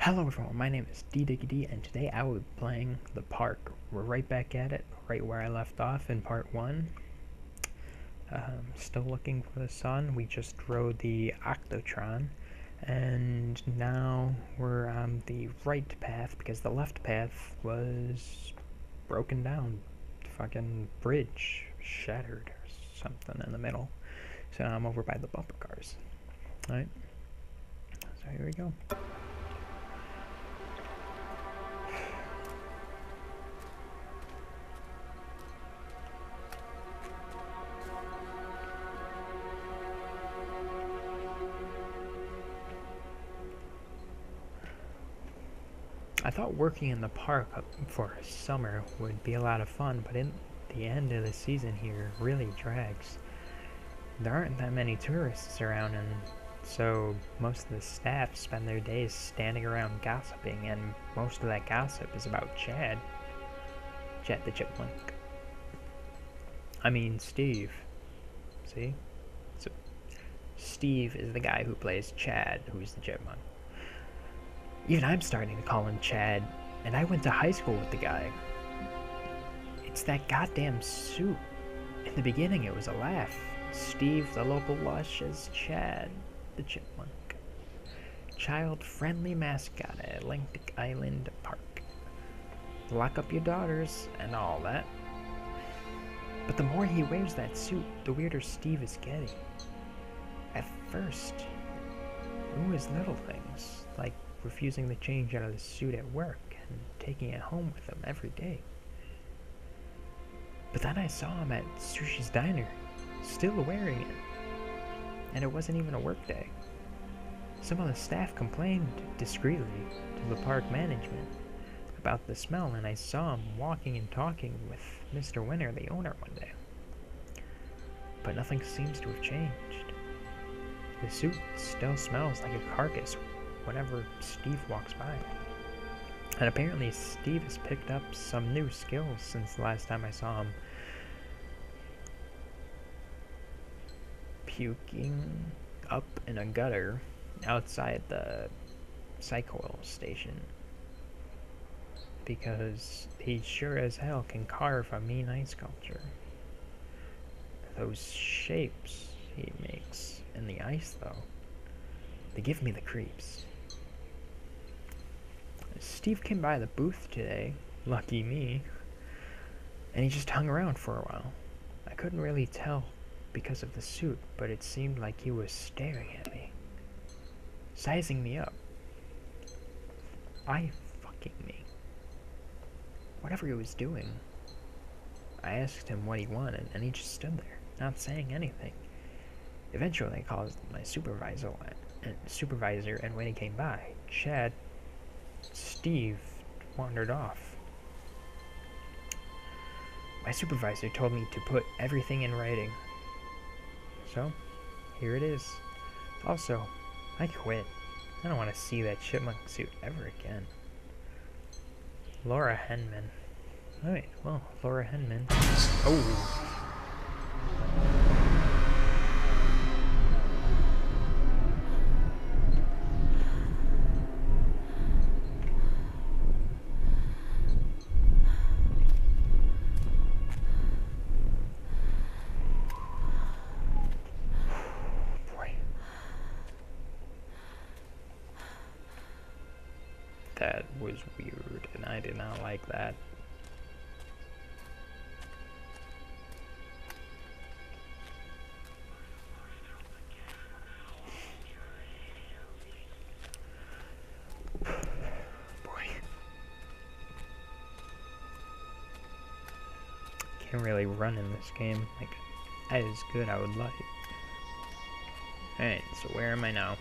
Hello everyone, my name is D and today I will be playing the park. We're right back at it, right where I left off in part 1. Still looking for the sun. We just rode the Octotron, and now we're on the right path because the left path was broken down. Fucking bridge shattered or something in the middle. So now I'm over by the bumper cars. Alright, so here we go. I thought working in the park for summer would be a lot of fun, but in the end of the season here really drags. There aren't that many tourists around, and so most of the staff spend their days standing around gossiping, and most of that gossip is about Chad. Chad the Chipmunk. I mean Steve. See? So Steve is the guy who plays Chad, who's the Chipmunk. Even I'm starting to call him Chad, and I went to high school with the guy. It's that goddamn suit. In the beginning, it was a laugh. Steve, the local lush, as Chad, the Chipmunk. Child-friendly mascot at Atlantic Island Park. Lock up your daughters, and all that. But the more he wears that suit, the weirder Steve is getting. At first, it was little things, like refusing to change out of the suit at work and taking it home with him every day. But then I saw him at Sushi's Diner, still wearing it. And it wasn't even a work day. Some of the staff complained discreetly to the park management about the smell, and I saw him walking and talking with Mr. Winter, the owner, one day. But nothing seems to have changed. The suit still smells like a carcass whenever Steve walks by. And apparently Steve has picked up some new skills since the last time I saw him. Puking up in a gutter outside the cycle station. Because he sure as hell can carve a mean ice sculpture. Those shapes he makes in the ice, though, they give me the creeps. Steve came by the booth today, lucky me, and he just hung around for a while. I couldn't really tell because of the suit, but it seemed like he was staring at me, sizing me up. Eye-fucking me. Whatever he was doing. I asked him what he wanted, and he just stood there, not saying anything. Eventually I called my supervisor, and when he came by, Steve wandered off. My supervisor told me to put everything in writing. So, here it is. Also, I quit. I don't want to see that chipmunk suit ever again. Laura Henman. Alright, well, Laura Henman. Oh! That was weird, and I did not like that. Boy. Can't really run in this game like as good I would like. Alright, so where am I now?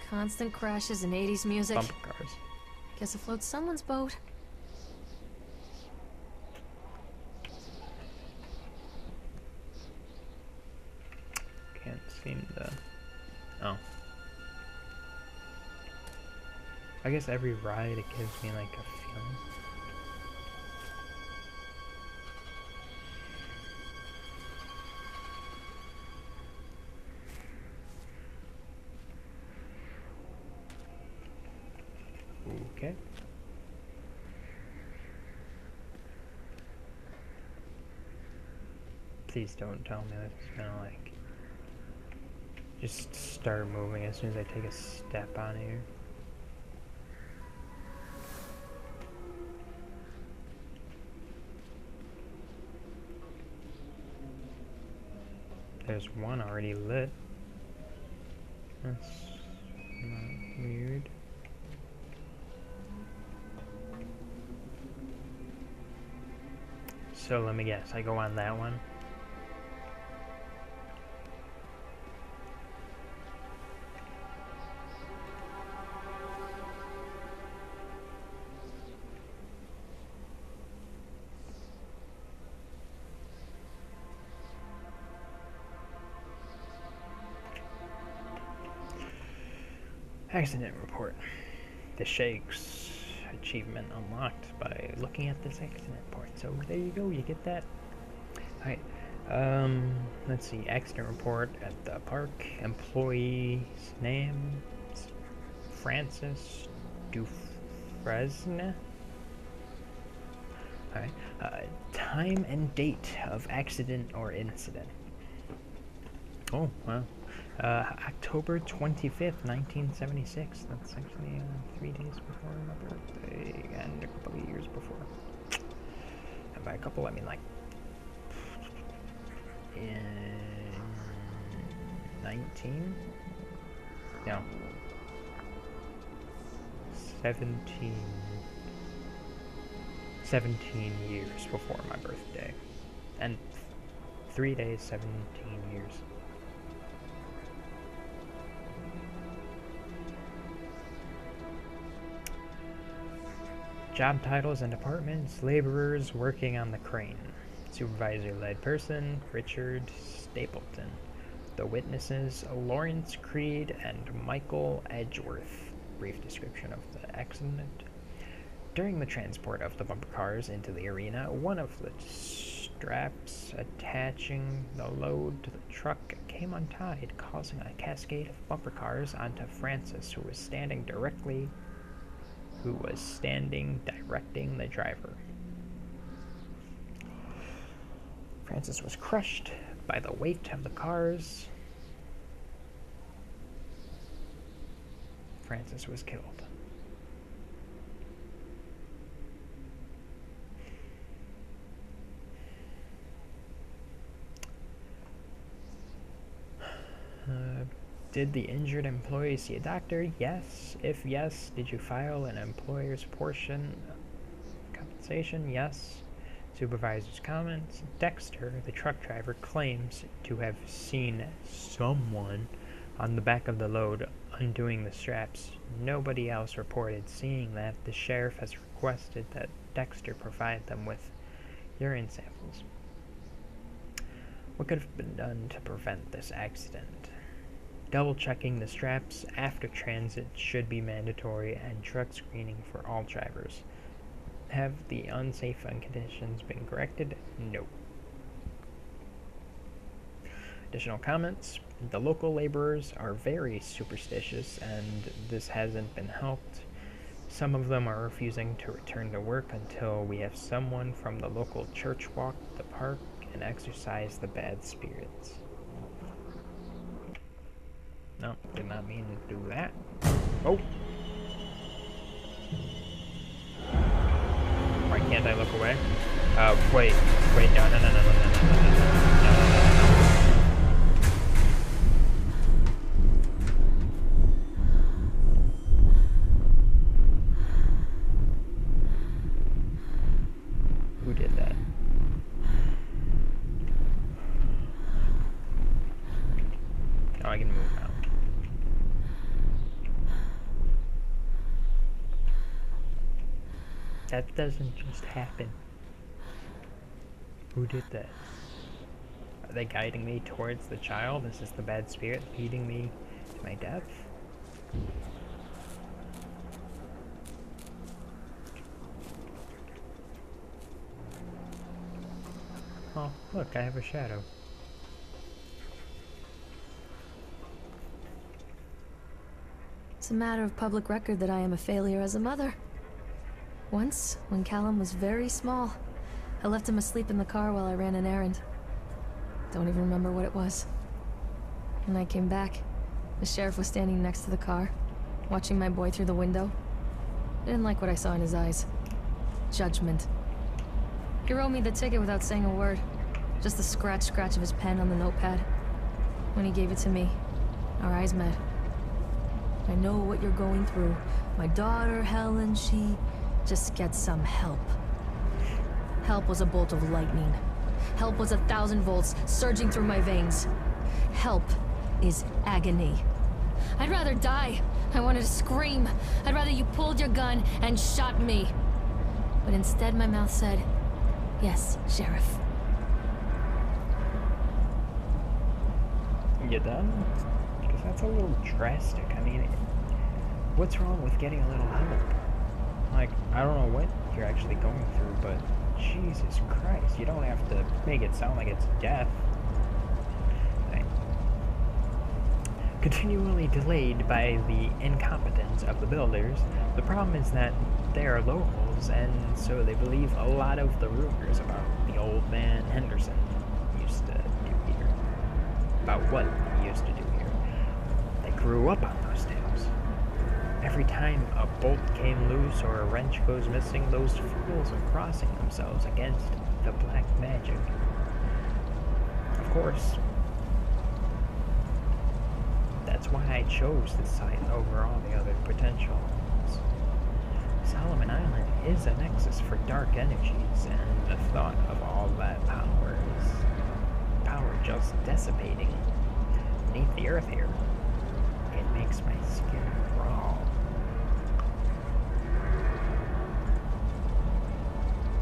Constant crashes and 80s music. Bumper cars. Guess it floats someone's boat. Can't seem to... Oh. I guess every ride it gives me like a feeling. Okay. Please don't tell me this is gonna like just start moving as soon as I take a step on here. There's one already lit. That's not weird. So let me guess, I go on that one. Accident report. The Shakes achievement unlocked by looking at this accident report. So there you go, you get that. Alright. Let's see. Accident report at the park. Employee's name Francis Dufresne. Alright. Time and date of accident or incident. Oh, wow. October 25th, 1976. That's actually 3 days before my birthday and a couple of years before. And by a couple, I mean like in 19? No. 17 years before my birthday. And 3 days, 17 years. Job titles and departments: laborers working on the crane. Supervisor-led person: Richard Stapleton. The witnesses: Lawrence Creed and Michael Edgeworth. Brief description of the accident. During the transport of the bumper cars into the arena, one of the straps attaching the load to the truck came untied, causing a cascade of bumper cars onto Francis, who was standing directing the driver. Francis was crushed by the weight of the cars. Francis was killed. Did the injured employee see a doctor? Yes. If yes, did you file an employer's portion compensation? Yes. Supervisor's comments. Dexter, the truck driver, claims to have seen someone on the back of the load undoing the straps. Nobody else reported seeing that. The sheriff has requested that Dexter provide them with urine samples. What could have been done to prevent this accident? Double-checking the straps after transit should be mandatory, and truck screening for all drivers. Have the unsafe conditions been corrected? No. Additional comments. The local laborers are very superstitious, and this hasn't been helped. Some of them are refusing to return to work until we have someone from the local church walk the park and exorcise the bad spirits. No, did not mean to do that. Oh! Why can't I look away? Wait, no. Who did that? Oh, I can move now. That doesn't just happen. Who did that? Are they guiding me towards the child? Is this the bad spirit leading me to my death? Oh, look, I have a shadow. It's a matter of public record that I am a failure as a mother. Once, when Callum was very small, I left him asleep in the car while I ran an errand. Don't even remember what it was. When I came back, the sheriff was standing next to the car, watching my boy through the window. I didn't like what I saw in his eyes. Judgment. He wrote me the ticket without saying a word. Just the scratch of his pen on the notepad. When he gave it to me, our eyes met. I know what you're going through. My daughter, Helen, she just gets some help. Help was a bolt of lightning. Help was 1,000 volts surging through my veins. Help is agony. I'd rather die. I wanted to scream. I'd rather you pulled your gun and shot me. But instead my mouth said, yes, Sheriff. You done? Because that's a little drastic. I mean, what's wrong with getting a little help? Like, I don't know what you're actually going through, but Jesus Christ, you don't have to make it sound like it's death. Like, continually delayed by the incompetence of the builders, the problem is that they are locals, and so they believe a lot of the rumors about the old man Henderson used to do here. About what he used to do here. They grew up on those tales. Every time a bolt came loose or a wrench goes missing, those fools are crossing themselves against the black magic. Of course, that's why I chose this site over all the other potential ones. Solomon Island is a nexus for dark energies, and the thought of all that power is power just dissipating beneath the earth here. It makes my skin crawl.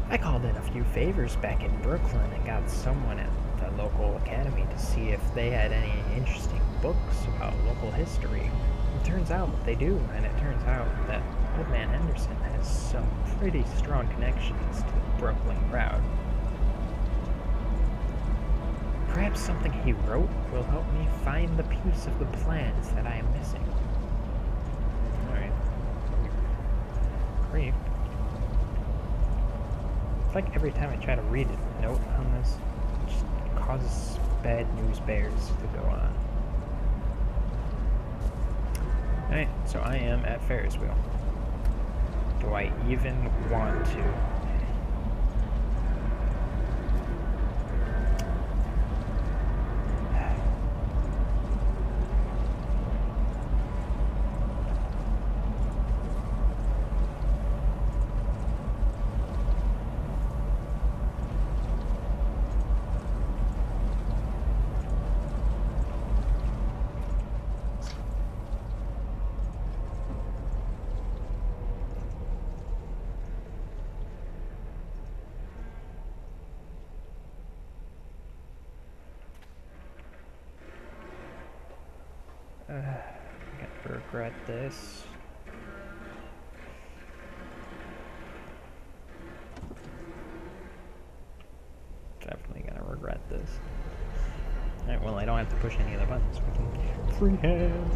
I called in a few favors back in Brooklyn and got someone at the local academy to see if they had any interesting books about local history. It turns out they do, and it turns out that Old Man Henderson has some pretty strong connections to the Brooklyn crowd. Perhaps something he wrote will help me find the piece of the plans that I am missing. Alright. Creep. It's like every time I try to read a note on this, it just causes bad news bears to go on. Alright, so I am at Ferris wheel. Do I even want to? I'm gonna regret this. Definitely gonna regret this. Alright, well, I don't have to push any of the buttons. We can freehand.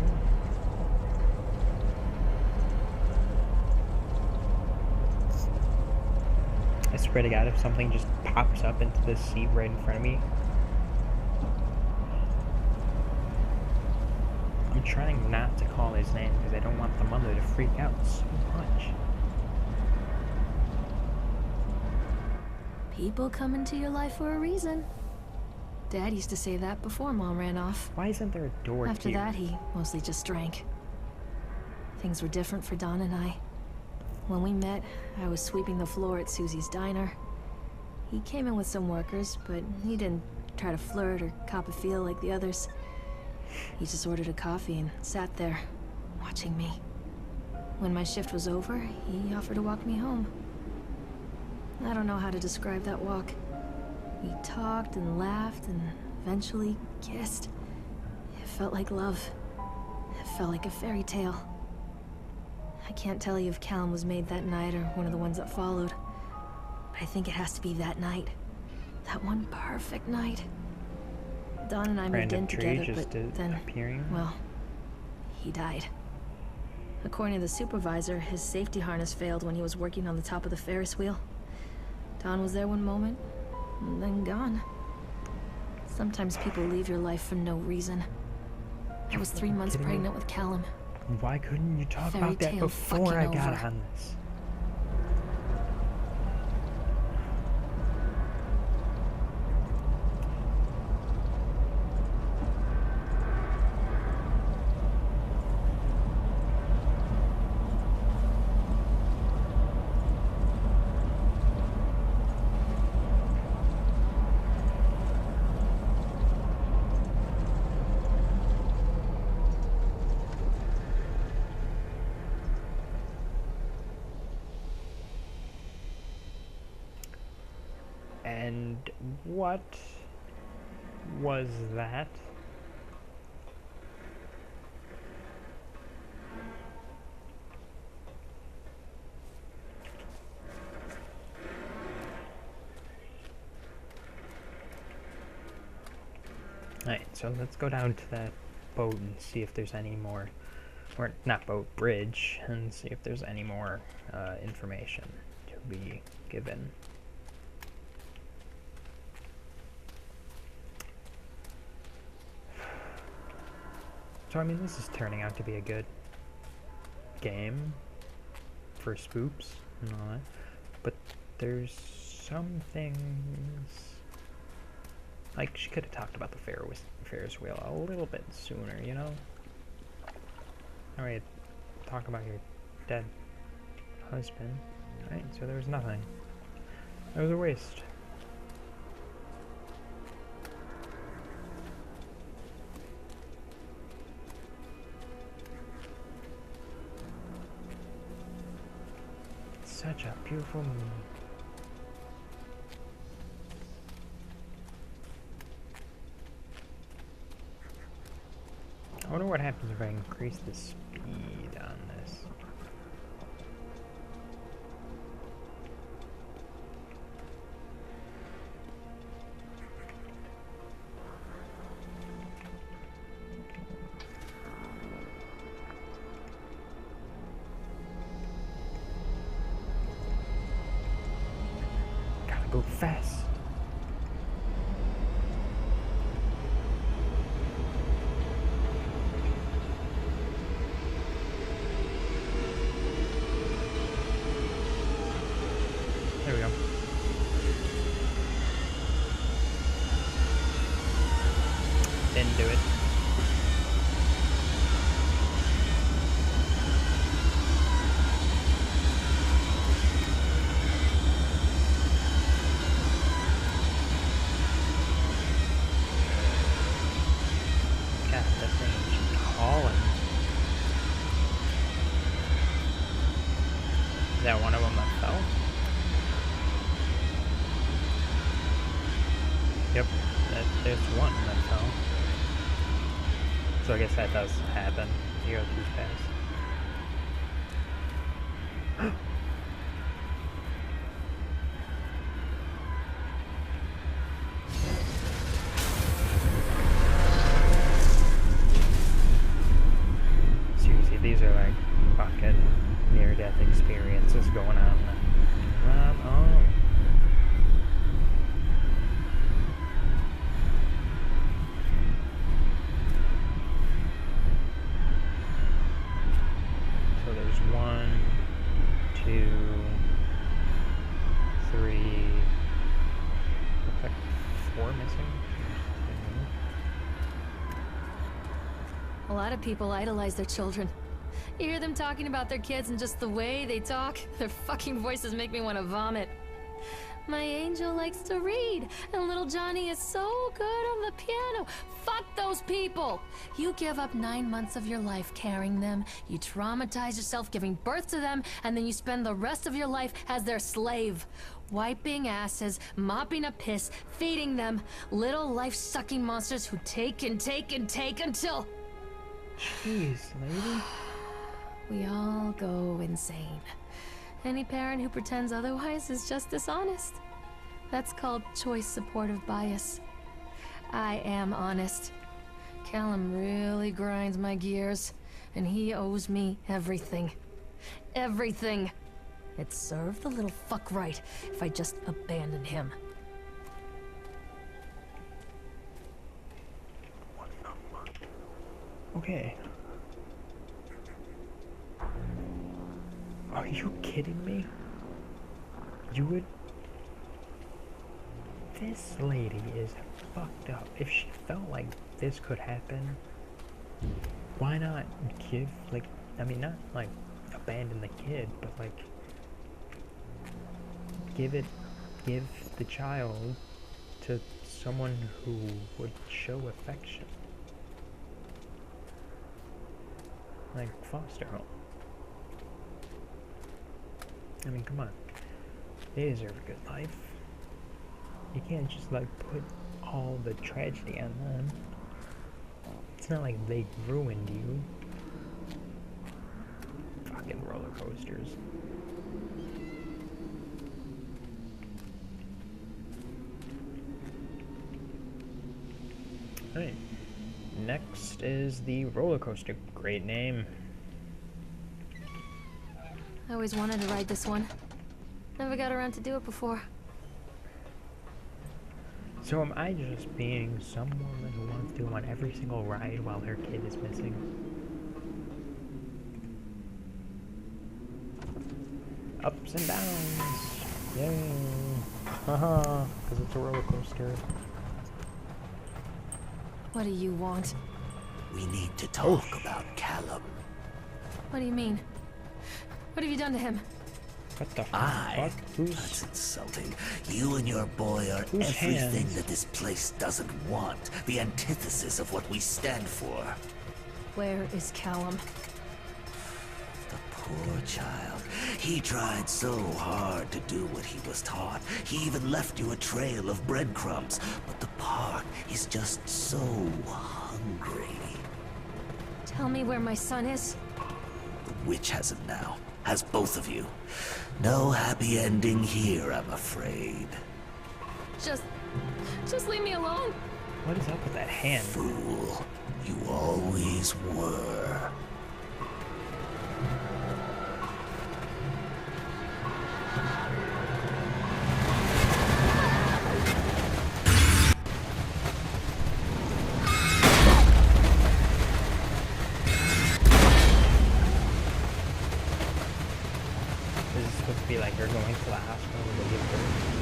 I swear to God, if something just pops up into this seat right in front of me, I'm trying not to call his name because I don't want the mother to freak out so much. People come into your life for a reason. Dad used to say that before Mom ran off. Why isn't there a door After here? that, he mostly just drank. Things were different for Don and I. When we met, I was sweeping the floor at Susie's diner. He came in with some workers, but he didn't try to flirt or cop a feel like the others. He just ordered a coffee and sat there, watching me. When my shift was over, he offered to walk me home. I don't know how to describe that walk. We talked and laughed and eventually kissed. It felt like love. It felt like a fairy tale. I can't tell you if Callum was made that night or one of the ones that followed. But I think it has to be that night. That one perfect night. Don and I moved in together, but then, well, he died. According to the supervisor, his safety harness failed when he was working on the top of the Ferris wheel. Don was there one moment, and then gone. Sometimes people leave your life for no reason. I was 3 months pregnant with Callum. Why couldn't you talk Fairy about that tale before I fucking got over. on this? And what was that? Alright, so let's go down to that boat and see if there's any more, or not boat, bridge, and see if there's any more information to be given. So I mean, this is turning out to be a good game for spoops and all that, but there's some things, like she could have talked about the Ferris wheel a little bit sooner, you know? Alright, talk about your dead husband. Right, so there was nothing. It was a waste. Such a beautiful moon. I wonder what happens if I increase the speed on this. Gotta go fast. There we go. Didn't do it. God, that thing is calling. Is that one of them that fell? Yep, there's one that fell. So I guess that does happen. You go too fast. Seriously, these are like fucking near-death experiences going on. Oh. So there's 1, 2, 3, looks like 4 missing. A lot of people idolize their children. You hear them talking about their kids and just the way they talk, their fucking voices make me want to vomit. My angel likes to read, and little Johnny is so good on the piano. Fuck those people! You give up 9 months of your life carrying them, you traumatize yourself giving birth to them, and then you spend the rest of your life as their slave. Wiping asses, mopping up piss, feeding them. Little life-sucking monsters who take and take and take until... Jeez, lady. We all go insane. Any parent who pretends otherwise is just dishonest. That's called choice supportive bias. I am honest. Callum really grinds my gears. and he owes me everything. Everything! It'd serve the little fuck right if I just abandoned him. Okay. Are you kidding me? You would... This lady is fucked up. If she felt like this could happen, why not give, like, I mean, not, like, abandon the kid, but, like, give the child to someone who would show affection. Like, foster home. I mean, come on. They deserve a good life. You can't just, like, put all the tragedy on them. It's not like they ruined you. Fucking roller coasters. Alright. Next is the roller coaster. Great name. I always wanted to ride this one. Never got around to do it before. So am I just being some woman who wants to go on every single ride while her kid is missing? Ups and downs. Yay. Haha. Because it's a roller coaster. What do you want? We need to talk about Callum. What do you mean? What have you done to him? What the I? fuck? That's insulting. You and your boy are Whose everything hands? that this place doesn't want. The antithesis of what we stand for. Where is Callum? The poor child. He tried so hard to do what he was taught. He even left you a trail of breadcrumbs. But the park is just so hungry. Tell me where my son is. The witch has him now. Has both of you. No happy ending here, I'm afraid. Just leave me alone. What is up with that hand? Fool. You always were. This is supposed to be like you're going to the hospital to give birth.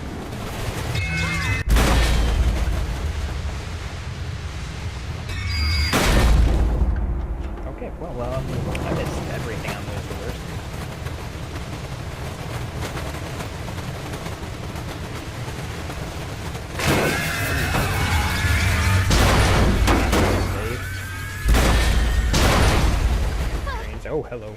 Okay, well, I missed everything on those doors. Save. Oh, hello.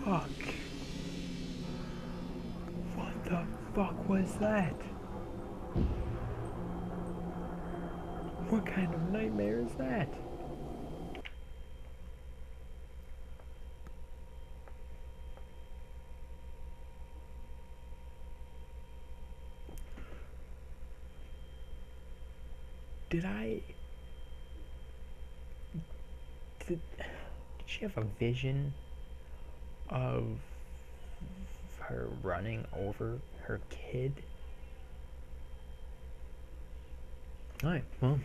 Fuck. What the fuck was that? What kind of nightmare is that? Did she have a vision of her running over her kid? Alright, well,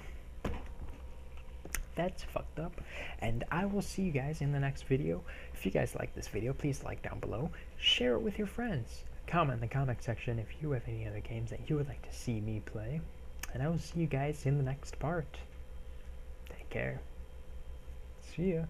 that's fucked up, and I will see you guys in the next video. If you guys like this video, please like down below, share it with your friends, comment in the comment section if you have any other games that you would like to see me play, and I will see you guys in the next part. Take care. See ya.